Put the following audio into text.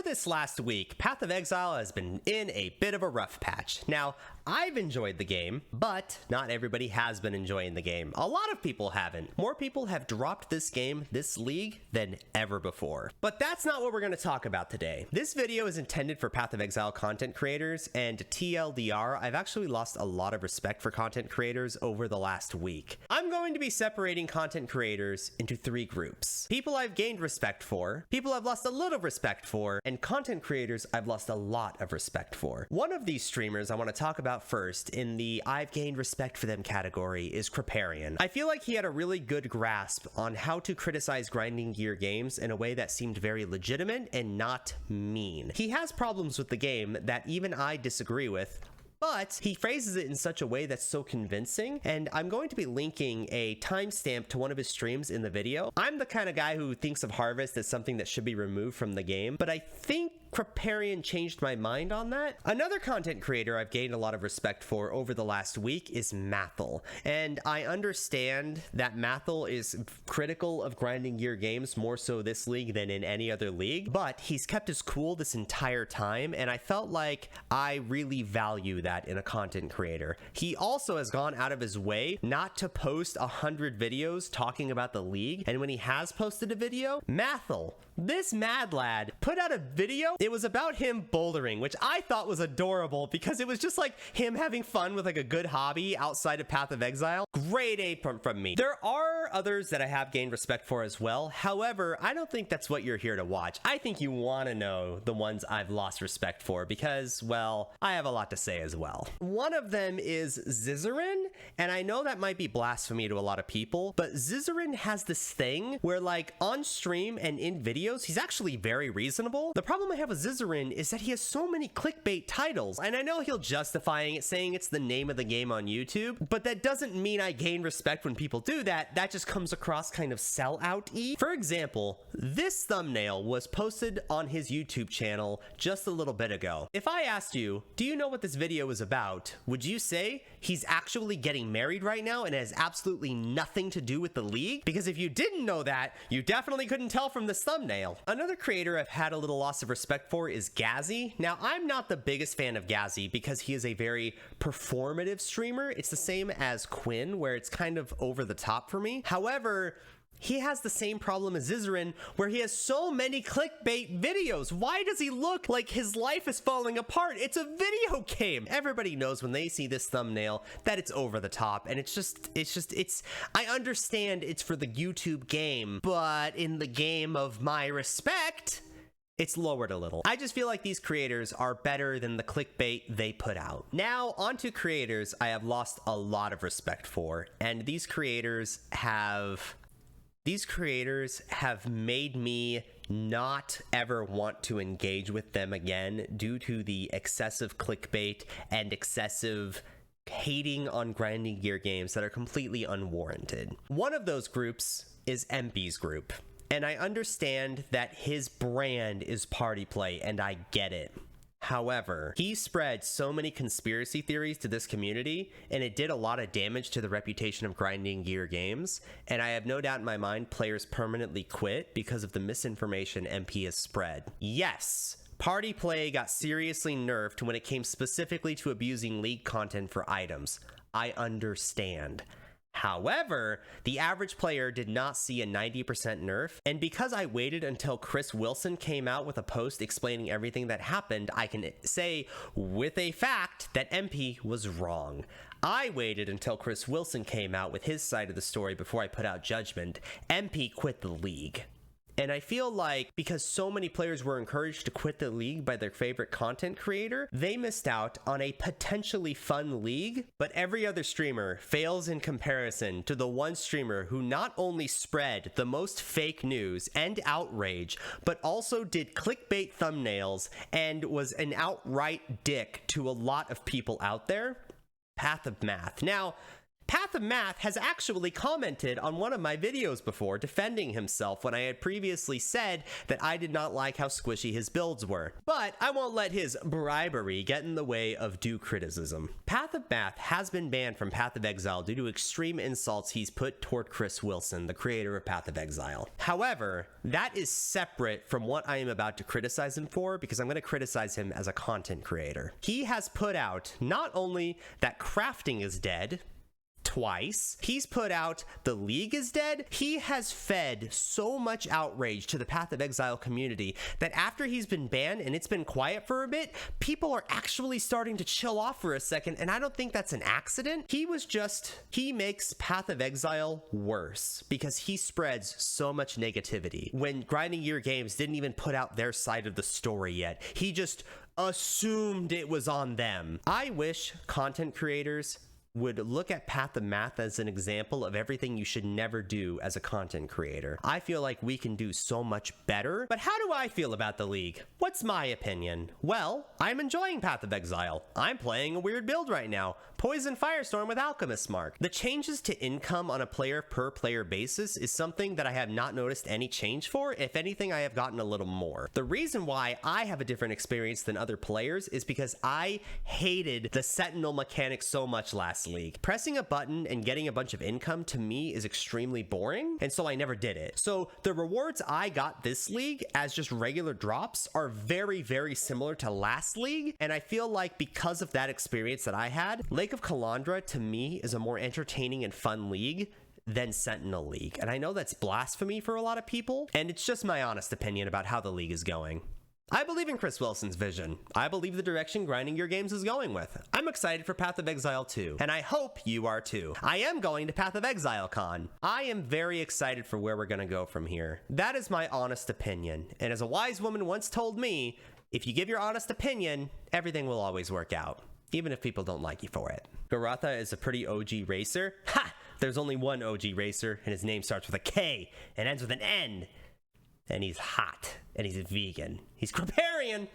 this last week, Path of Exile has been in a bit of a rough patch. Now, I've enjoyed the game, but not everybody has been enjoying the game. A lot of people haven't. More people have dropped this game, this league, than ever before. But that's not what we're going to talk about today. This video is intended for Path of Exile content creators, and TLDR, I've actually lost a lot of respect for content creators over the last week. I'm going to be separating content creators into 3 groups. People I've gained respect for, people I've lost a little respect for, and content creators I've lost a lot of respect for. One of these streamers I want to talk about first in the I've gained respect for them category is Kripparrian. I feel like he had a really good grasp on how to criticize grinding gear games in a way that seemed very legitimate and not mean. He has problems with the game that even I disagree with, but he phrases it in such a way that's so convincing, and I'm going to be linking a timestamp to one of his streams in the video. I'm the kind of guy who thinks of Harvest as something that should be removed from the game, but I think Kripparrian changed my mind on that. Another content creator I've gained a lot of respect for over the last week is Mathel, and I understand that Mathel is critical of grinding gear games more so this league than in any other league, but he's kept his cool this entire time, and I felt like I really value that in a content creator. He also has gone out of his way not to post 100 videos talking about the league, and when he has posted a video, Mathel, this mad lad, put out a video. It was about him bouldering, which I thought was adorable because it was just like him having fun with like a good hobby outside of Path of Exile. Grade A from me. There are others that I have gained respect for as well. However, I don't think that's what you're here to watch. I think you want to know the ones I've lost respect for because, well, I have a lot to say as well. One of them is Zizarin, and I know that might be blasphemy to a lot of people, but Zizarin has this thing where like on stream and in videos, he's actually very reasonable. The problem I have with Zizarin is that he has so many clickbait titles, and I know he'll justifying it saying it's the name of the game on YouTube, but that doesn't mean I gain respect when people do that. That just comes across kind of sellout-y. For example, this thumbnail was posted on his YouTube channel just a little bit ago. If I asked you, do you know what this video is about, would you say he's actually getting married right now and it has absolutely nothing to do with the league? Because if you didn't know that, you definitely couldn't tell from this thumbnail. Another creator I've had a little loss of respect for is Gazzy. Now, I'm not the biggest fan of Gazzy because he is a very performative streamer. It's the same as Quinn, where it's kind of over the top for me. However, he has the same problem as Zizarin, where he has so many clickbait videos. Why does he look like his life is falling apart? It's a video game. Everybody knows when they see this thumbnail that it's over the top, and I understand it's for the YouTube game, but in the game of my respect, it's lowered a little. I just feel like these creators are better than the clickbait they put out. Now, onto creators I have lost a lot of respect for, and these creators have made me not ever want to engage with them again due to the excessive clickbait and excessive hating on grinding gear games that are completely unwarranted. One of those groups is MP's group, and I understand that his brand is party play, and I get it. However, he spread so many conspiracy theories to this community, and it did a lot of damage to the reputation of grinding gear games, and I have no doubt in my mind players permanently quit because of the misinformation MP has spread. Yes, party play got seriously nerfed when it came specifically to abusing league content for items. I understand. However, the average player did not see a 90% nerf, and because I waited until Chris Wilson came out with a post explaining everything that happened, I can say with a fact that MP was wrong. I waited until Chris Wilson came out with his side of the story before I put out judgment. MP quit the league. And I feel like because so many players were encouraged to quit the league by their favorite content creator, they missed out on a potentially fun league, but every other streamer fails in comparison to the one streamer who not only spread the most fake news and outrage, but also did clickbait thumbnails and was an outright dick to a lot of people out there. Path of Math. Now, Path of Math has actually commented on one of my videos before defending himself when I had previously said that I did not like how squishy his builds were. But I won't let his bribery get in the way of due criticism. Path of Math has been banned from Path of Exile due to extreme insults he's put toward Chris Wilson, the creator of Path of Exile. However, that is separate from what I am about to criticize him for, because I'm going to criticize him as a content creator. He has put out not only that crafting is dead, twice. He's put out the League is dead. He has fed so much outrage to the Path of Exile community that after he's been banned and it's been quiet for a bit, people are actually starting to chill off for a second, and I don't think that's an accident. He makes Path of Exile worse because he spreads so much negativity. When Grinding Gear Games didn't even put out their side of the story yet, he just assumed it was on them. I wish content creators would look at Path of Math as an example of everything you should never do as a content creator. I feel like we can do so much better, but how do I feel about the League? What's my opinion? Well, I'm enjoying Path of Exile. I'm playing a weird build right now, Poison Firestorm with Alchemist Mark. The changes to income on a player per player basis is something that I have not noticed any change for. If anything, I have gotten a little more. The reason why I have a different experience than other players is because I hated the Sentinel mechanic so much last League. Pressing a button and getting a bunch of income to me is extremely boring, and so I never did it. So the rewards I got this League as just regular drops are very, very similar to last League, and I feel like because of that experience that I had, Lake of Calandra to me is a more entertaining and fun League than Sentinel League. And I know that's blasphemy for a lot of people, and it's just my honest opinion about how the League is going. I believe in Chris Wilson's vision. I believe the direction Grinding Gear Games is going with. I'm excited for Path of Exile 2, and I hope you are too. I am going to Path of Exile Con. I am very excited for where we're gonna go from here. That is my honest opinion, and as a wise woman once told me, if you give your honest opinion, everything will always work out, even if people don't like you for it. Garatha is a pretty OG racer. Ha! There's only one OG racer, and his name starts with a K and ends with an N. And he's hot, and he's a vegan. He's Creparian!